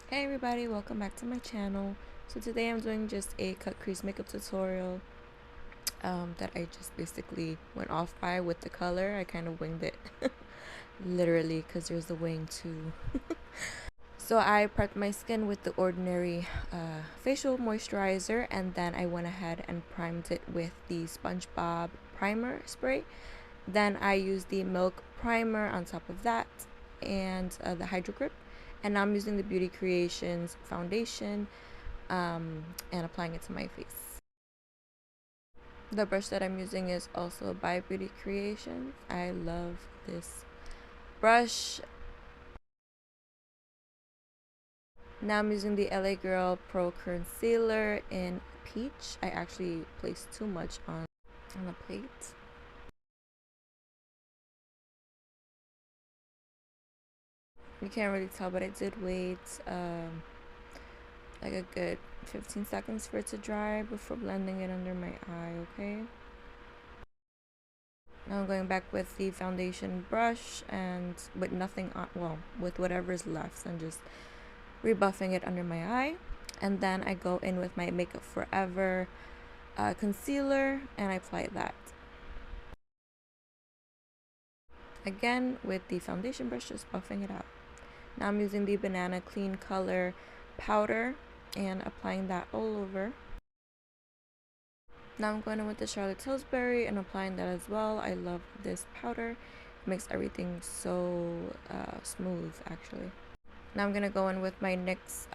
Hey everybody, welcome back to my channel. So today I'm doing just a cut crease makeup tutorial that I just basically went off by with the color. I kind of winged it literally because there's the wing too. So I prepped my skin with the ordinary facial moisturizer, and then I went ahead and primed it with the SpongeBob primer spray. Then I used the milk primer on top of that and the Hydro Grip. And now I'm using the Beauty Creations foundation and applying it to my face. The brush that I'm using is also by Beauty Creations. I love this brush. Now I'm using the LA Girl Pro Concealer in Peach. I actually placed too much on the plate. You can't really tell, but I did wait like a good 15 seconds for it to dry before blending it under my eye, okay? Now I'm going back with the foundation brush and with nothing on, well, with whatever's left, and just rebuffing it under my eye. And then I go in with my Makeup Forever concealer and I apply that. Again, with the foundation brush, just buffing it out. Now I'm using the Banana Clean Color powder and applying that all over. Now I'm going in with the Charlotte Tilbury and applying that as well. I love this powder. It makes everything so smooth, actually. Now I'm going to go in with my NYX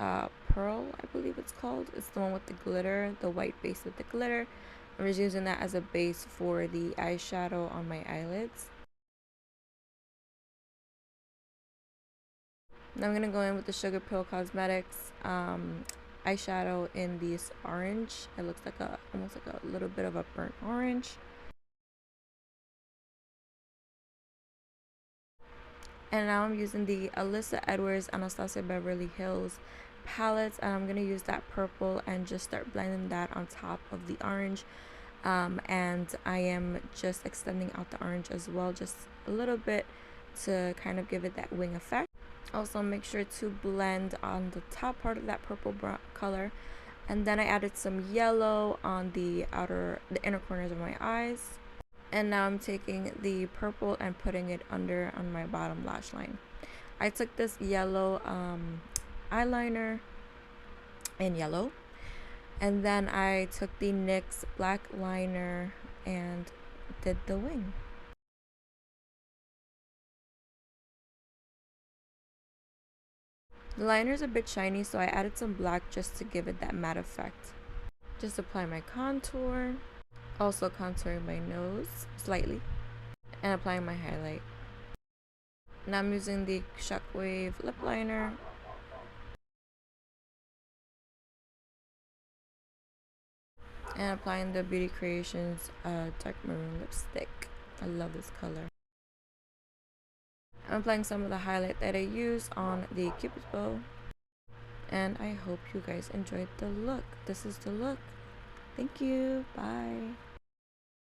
Pearl, I believe it's called. It's the one with the glitter, the white base with the glitter. I'm just using that as a base for the eyeshadow on my eyelids. Now I'm going to go in with the Sugar Pill Cosmetics eyeshadow in this orange. It looks like almost like a little bit of a burnt orange. And now I'm using the Alyssa Edwards Anastasia Beverly Hills palettes, and I'm going to use that purple and just start blending that on top of the orange. And I am just extending out the orange as well, just a little bit to kind of give it that wing effect. Also make sure to blend on the top part of that purple color, and then I added some yellow on the inner corners of my eyes. And now I'm taking the purple and putting it under on my bottom lash line. I took this yellow eyeliner in yellow, and then I took the NYX black liner and did the wing. The liner is a bit shiny, so I added some black just to give it that matte effect. Just apply my contour, also contouring my nose slightly, and applying my highlight. Now I'm using the Shockwave lip liner. And applying the Beauty Creations dark maroon lipstick. I love this color. I'm applying some of the highlight that I use on the Cupid's bow. And I hope you guys enjoyed the look. This is the look. Thank you. Bye.